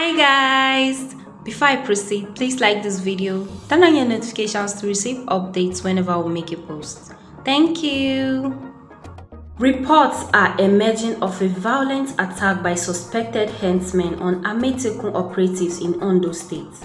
Hi guys! Before I proceed, please like this video, turn on your notifications to receive updates whenever we make a post. Thank you! Reports are emerging of a violent attack by suspected herdsmen on Amotekun operatives in Ondo State.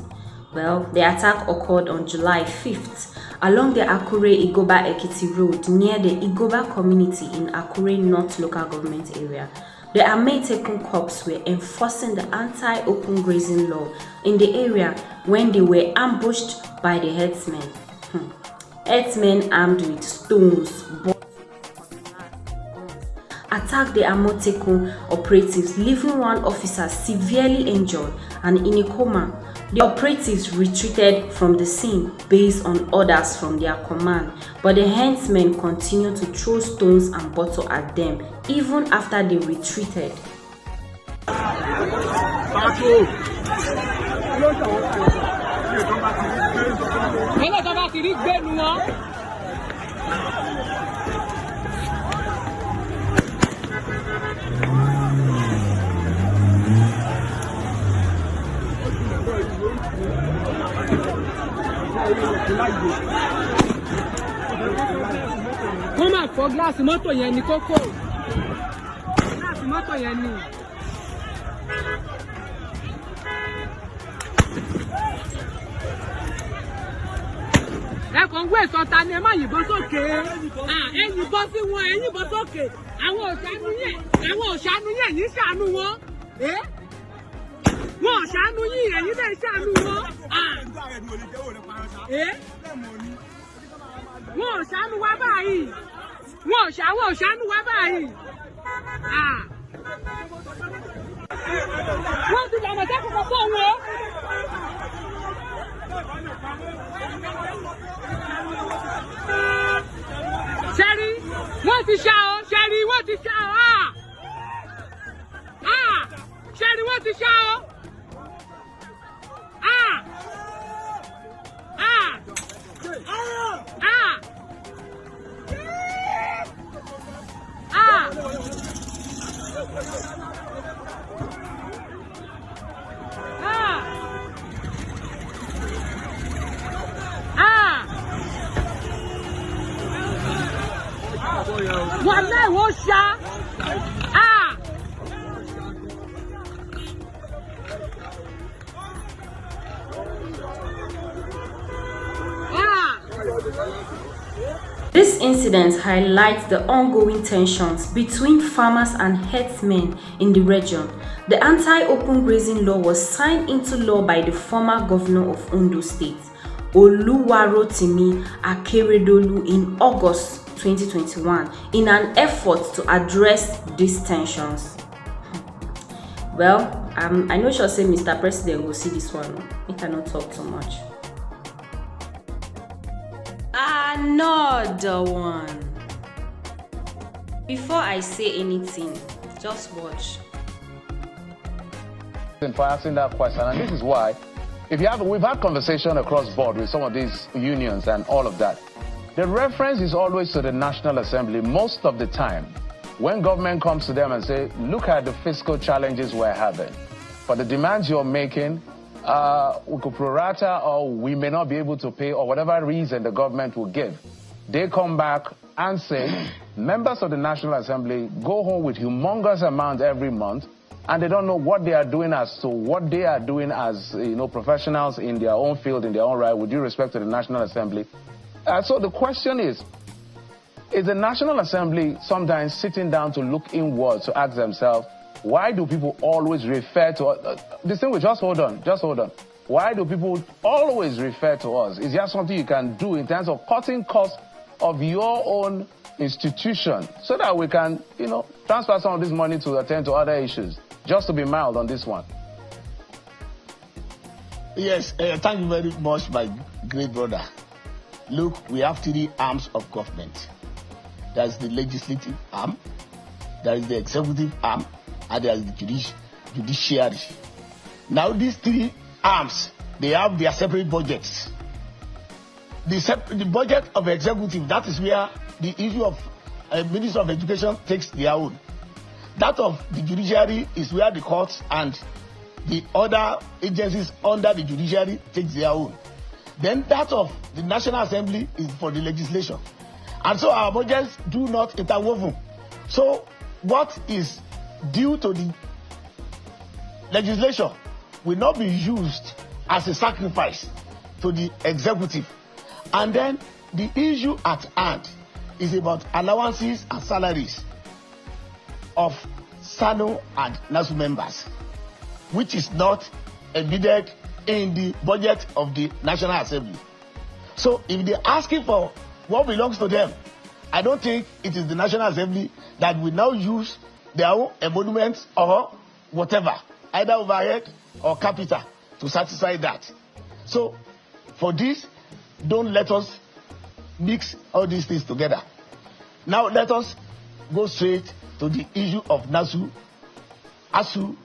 Well, the attack occurred on July 5th along the Akure-Igoba-Ekiti road near the Igoba community in Akure North local government area. The Amotekun corps were enforcing the anti-open grazing law in the area when they were ambushed by the herdsmen. Herdsmen armed with stones, attacked the Amotekun operatives, leaving one officer severely injured and in a coma. The operatives retreated from the scene based on orders from their command, but the herdsmen continued to throw stones and bottles at them even after they retreated. Come on, for glass motor yẹn ni kókó. Glass motor yẹn ni. Ẹ kàn gbé ìsọta ni ẹ má yìnbọn sókè. Ẹ yìnbọn sí wọn, ẹ yìnbọn sókè. Àwọn òṣàánú yẹn yìí ṣàánú wọn. Wọn ò ṣàánú yín, ẹ̀yin náà ṣàánú wọn. Wọn ò ṣàánú wa báyìí. Wọn ò ṣàánú wa báyìí. Wọ́n ti lọ Àmọ̀tẹ́kùn kan fún wọn. Ṣẹ́rí, wọ́n ti ṣá ọ, ṣẹ́rí, wọ́n ti ṣá ọ. Ṣẹ́rí, wọ́n ti ṣá ọ. Wàlẹ́ ìwọ ṣá. This incident highlights the ongoing tensions between farmers and herdsmen in the region. The anti-open grazing law was signed into law by the former governor of Ondo State, Oluwarotimi Akeredolu, in August 2021 in an effort to address these tensions. Well, I know she'll say Mr. President will see this one. He cannot talk too much. Another one. Before I say anything, just watch. For asking that question, and this is why, we've had conversation across board with some of these unions and all of that. The reference is always to the National Assembly most of the time. When government comes to them and say, look at the fiscal challenges we're having, for the demands you're making, we could prorata or we may not be able to pay, or whatever reason the government will give. They come back and say, members of the National Assembly go home with humongous amounts every month, and they don't know what they are doing as professionals in their own field, in their own right, with due respect to the National Assembly. So the question is the National Assembly sometimes sitting down to look inwards to ask themselves, why do people always refer to this thing? Just hold on. Why do people always refer to us? Is there something you can do in terms of cutting costs of your own institution so that we can, transfer some of this money to attend to other issues? Just to be mild on this one. Yes, thank you very much, my great brother. Look, we have three arms of government. There is the legislative arm, there is the executive arm, and there is the judiciary. Now these three arms, they have their separate budgets. The budget of the executive, that is where the issue of Minister of Education takes their own. That of the judiciary is where the courts and the other agencies under the judiciary take their own. Then that of the National Assembly is for the legislation. And so our budgets do not interwoven. So what is due to the legislation will not be used as a sacrifice to the executive. And then the issue at hand is about allowances and salaries of SANO and NASU members, which is not embedded in the budget of the National Assembly. So if they're asking for what belongs to them, I don't think it is the National Assembly that will now use their own emoluments or whatever, either overhead or capital, to satisfy that. So for this, don't let us mix all these things together. Now let us go straight to the issue of NASU, ASU,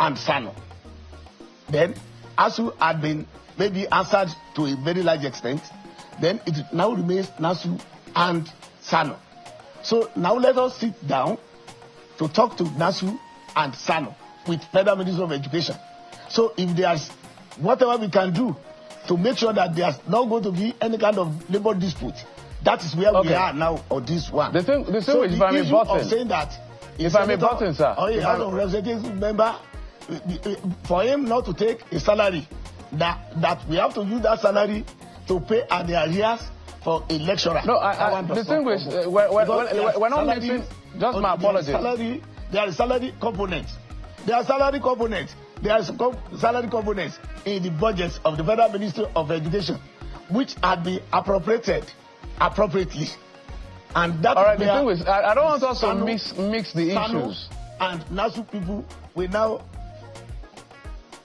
and SANO. Then ASU had been maybe answered to a very large extent. Then it now remains NASU and SANO. So now let us sit down to talk to NASU and SANO with Federal Ministry of Education. So if there's whatever we can do to make sure that there's not going to be any kind of labor dispute, that is where we are now on this one. The thing so is, the if I'm issue important, of saying that if I'm important, sir, or a House of Representatives member, for him not to take a salary, that we have to use that salary to pay at the arrears for a lecturer. No, distinguish. We're not mixing. Just my apologies. There is salary components. There are salary components. There are salary components in the budgets of the Federal Ministry of Education, which had been appropriated appropriately. And that all right, is distinguish. I don't want us to mix the issues. And NASU people will now.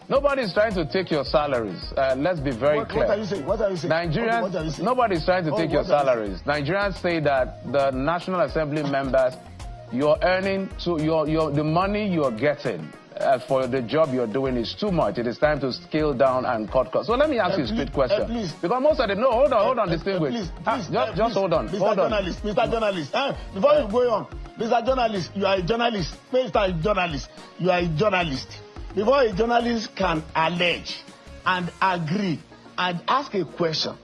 Nobody is trying to take your salaries. Let's be very clear. What are you saying? What are you saying? Nigerians, what are you saying? Nobody is trying to take your salaries. Nigerians say that the National Assembly members, you're earning, so the money you're getting for the job you're doing is too much. It is time to scale down and cut costs. So let me ask you a straight question. Because most of them, no, hold on, distinguish. Just hold on. Mr. Journalist, before you go on, Mr. Journalist, you are a journalist. Mr. Journalist, you are a journalist. Before a journalist can allege and agree and ask a question,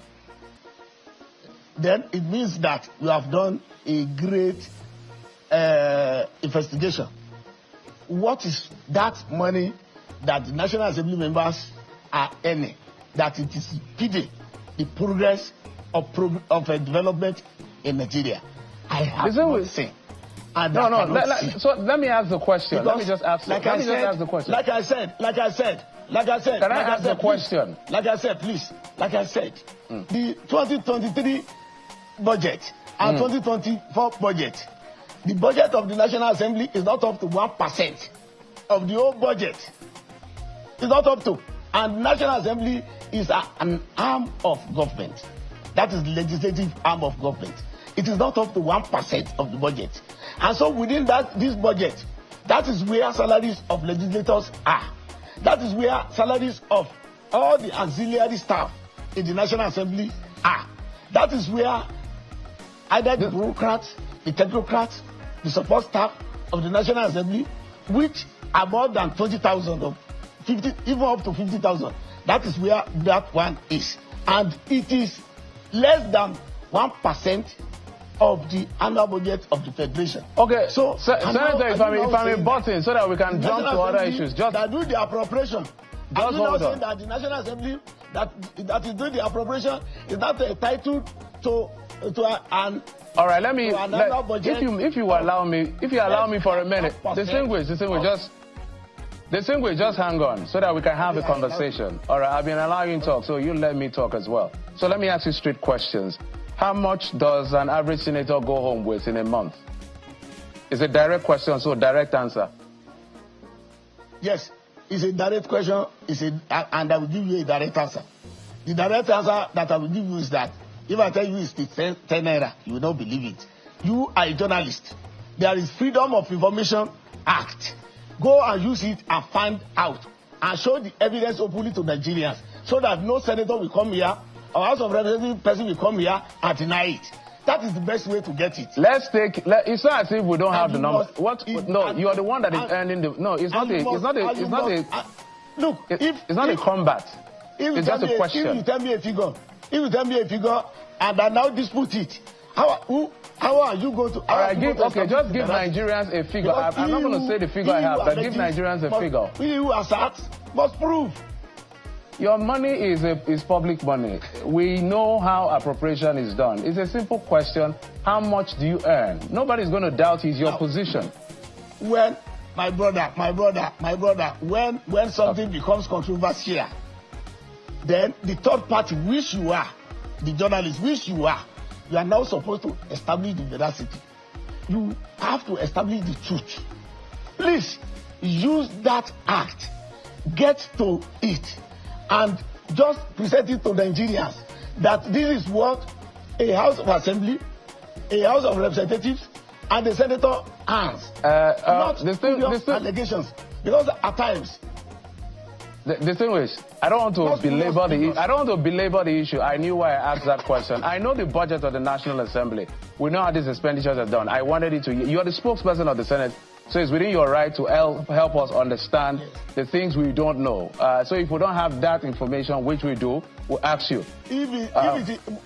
then it means that you have done a great investigation. What is that money that the National Assembly members are earning, that it is impeding the progress of development in Nigeria? I have not seen. So let me ask the question. Let me just ask the question. Like I said. Can I ask the question? Like I said, the 2023 budget and 2024 budget, the budget of the National Assembly is not up to 1% of the whole budget. It's not up to. And the National Assembly is an arm of government. That is the legislative arm of government. It is not up to 1% of the budget. And so within this budget, that is where salaries of legislators are. That is where salaries of all the auxiliary staff in the National Assembly are. That is where either the bureaucrats, the technocrats, the support staff of the National Assembly, which are more than 20,000 or 50, even up to 50,000. That is where that one is. And it is less than 1% of the annual budget of the Federation. Okay, so Senator, if I'm a button so that we can jump to other issues. Just that do the appropriation. Are you not saying that the National Assembly that is doing the appropriation is not entitled to an all right, if you allow me for a minute, distinguish, just hang on so that we can have a conversation. All right, I've been allowing you to talk, so you let me talk as well. So let me ask you straight questions. How much does an average senator go home with in a month? It's a direct question, so direct answer. Yes, it's a direct question, and I will give you a direct answer. The direct answer that I will give you is that if I tell you it's 10 naira, you will not believe it. You are a journalist. There is Freedom of Information Act. Go and use it and find out and show the evidence openly to Nigerians so that no senator will come here or House of Representatives person will come here and deny it. That is the best way to get it. It's not as if we don't have the numbers. No, you are the one that is earning the. No, it's not look, it's not a combat. It's just a question. If you tell me a figure, and I now dispute it, how are you going to? Just give Nigerians a figure. I'm not going to say the figure I have, but give Nigerians a figure. You assert must prove. Your money is public money. We know how appropriation is done. It's a simple question. How much do you earn? Nobody's going to doubt your position. When, my brother, when something becomes controversial, then the third party, which you are, the journalist, which you are now supposed to establish the veracity. You have to establish the truth. Please use that act. Get to it. And just present it to Nigerians that this is what a House of Assembly, a House of Representatives, and the Senator earns. Not allegations. Because at times, distinguished, I don't want to belabor the issue. I knew why I asked that question. I know the budget of the National Assembly. We know how these expenditures are done. I wanted it to. You are the spokesperson of the Senate, so it's within your right to help us understand the things we don't know. So if we don't have that information, which we do, we'll ask you.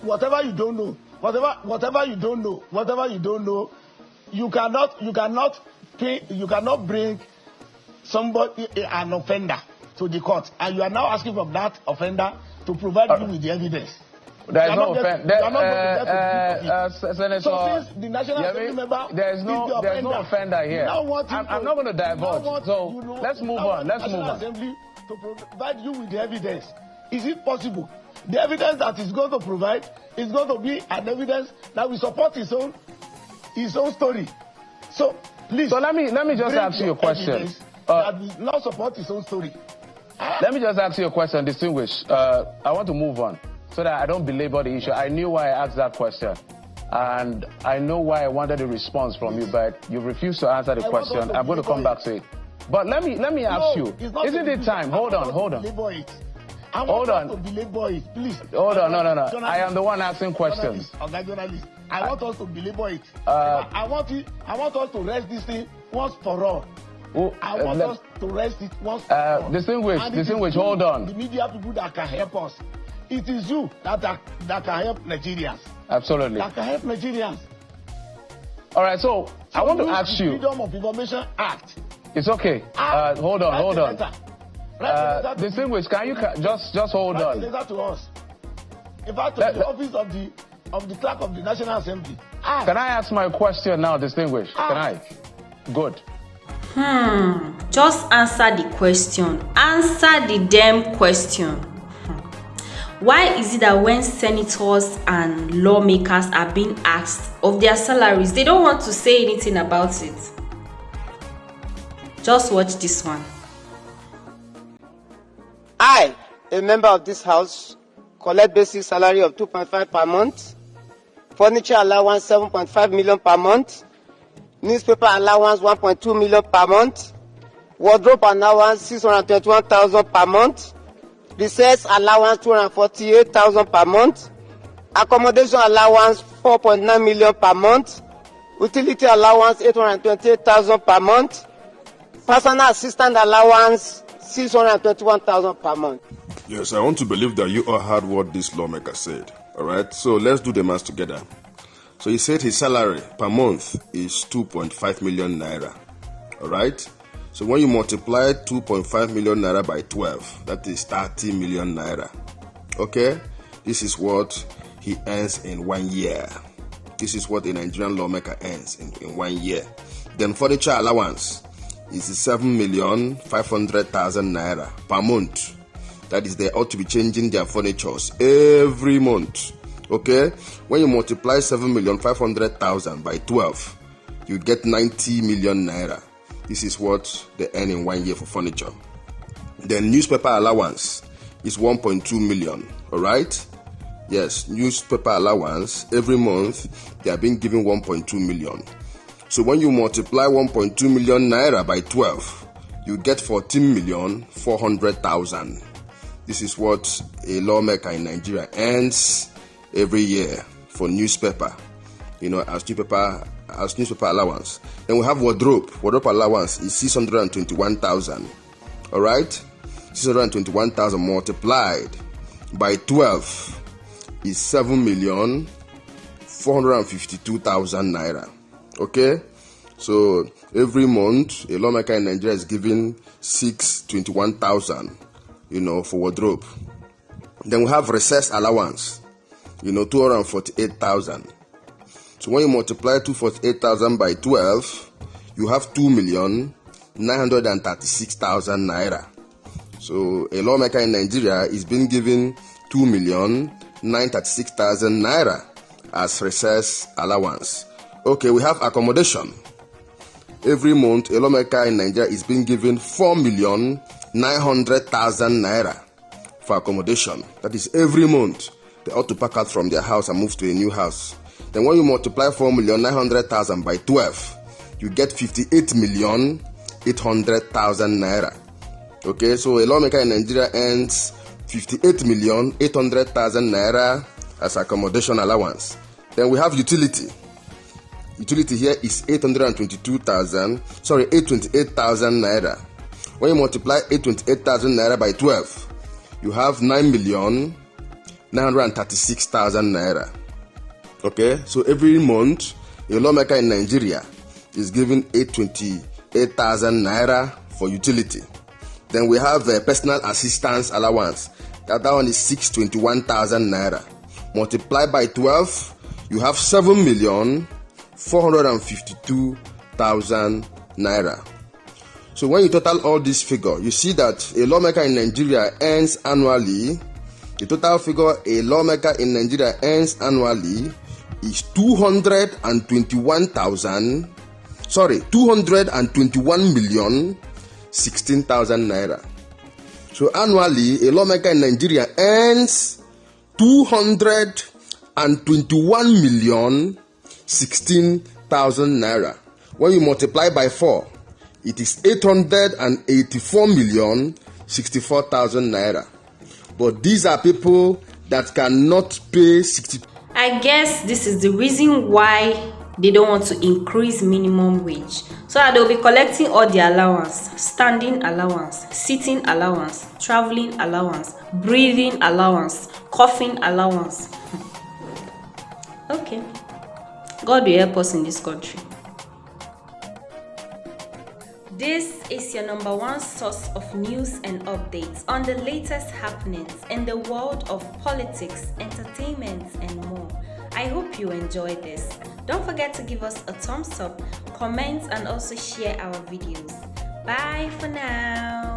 Whatever you don't know, you cannot bring somebody, an offender, to the court, and you are now asking from that offender to provide you with the evidence. There is no offender. Senator, so since the National Assembly member, there is no offender here. I'm not going to divulge. So let's move on. Assembly to provide you with the evidence. Is it possible? The evidence that is going to provide is going to be an evidence that will support his own story. So please. So let me just ask you a question. That will not support his own story. Let me just ask you a question, distinguished. I want to move on so that I don't belabor the issue. I knew why I asked that question, and I know why I wanted a response from you, but you refused to answer the question. I'm going to come back to it. But let me ask you, isn't it time? Hold on. Hold on. Please. Hold on. No. I am the one asking questions. Journalist. I want us to belabor it. I want us to rest this thing once for all. I want us to rest it once for all. Distinguished, hold on. The media people that can help us. It is you that can help Nigerians. Absolutely. That can help Nigerians. All right, so I want to ask you. Freedom of Information Act. It's okay. Hold on. Distinguished, can you just hold on? Write a letter to us. In fact, to the office of the clerk of the National Assembly. Can I ask my question now, distinguished? Can I? Good. Just answer the question. Answer the damn question. Why is it that when senators and lawmakers are being asked of their salaries, they don't want to say anything about it? Just watch this one. I, a member of this house, collect basic salary of 2.5 per month, furniture allowance 7.5 million per month, newspaper allowance 1.2 million per month, wardrobe allowance 621,000 per month, research allowance 248,000 per month, accommodation allowance 4.9 million per month, utility allowance 828,000 per month, personal assistant allowance 621,000 per month. Yes, I want to believe that you all heard what this lawmaker said. All right, so let's do the math together. So he said his salary per month is 2.5 million naira. All right. So when you multiply 2.5 million naira by 12, that is 30 million naira. Okay. This is what he earns in 1 year. This is what a Nigerian lawmaker earns in 1 year. Then furniture allowance is 7,500,000 naira per month. That is, they ought to be changing their furnitures every month. Okay, when you multiply 7,500,000 by 12, you get 90 million naira. This is what they earn in 1 year for furniture. Then newspaper allowance is 1.2 million. All right. Yes, newspaper allowance every month they are being given 1.2 million. So when you multiply 1.2 million naira by 12, you get 14,400,000. This is what a lawmaker in Nigeria earns every year for newspaper, as newspaper allowance. Then we have wardrobe allowance is 621,000. All right. 621,000 multiplied by 12 is 7,452,000 naira. Okay, so every month a lawmaker in Nigeria is giving 621,000, for wardrobe. Then we have recess allowance, 248,000. So when you multiply 248,000 by 12, you have 2,936,000 naira. So a lawmaker in Nigeria is being given 2,936,000 naira as recess allowance. Okay, we have accommodation. Every month, a lawmaker in Nigeria is being given 4,900,000 naira for accommodation. That is every month. They ought to pack out from their house and move to a new house. Then when you multiply 4,900,000 by 12, you get 58,800,000 naira. Okay, so a lawmaker in Nigeria earns 58,800,000 naira as accommodation allowance. Then we have utility. Utility here is 828,000 naira. When you multiply 828,000 naira by 12, you have 9,936,000 naira. Okay, so every month a lawmaker in Nigeria is given 828,000 naira for utility. Then we have the personal assistance allowance. That one is 621,000 naira. Multiply by 12, you have 7,452,000 naira. So when you total all this figure, you see that a lawmaker in Nigeria earns annually, the total figure a lawmaker in Nigeria earns annually is 221,016,000 naira. So annually, a lawmaker in Nigeria earns 221,016,000 naira. When you multiply by 4, it is 884,064,000 naira. But these are people that cannot pay 60. I guess this is the reason why they don't want to increase minimum wage, so that they'll be collecting all the allowance: standing allowance, sitting allowance, traveling allowance, breathing allowance, coughing allowance. Okay, God will help us in this country. This is your number one source of news and updates on the latest happenings in the world of politics, entertainment, and more. I hope you enjoyed this. Don't forget to give us a thumbs up, comment, and also share our videos. Bye for now.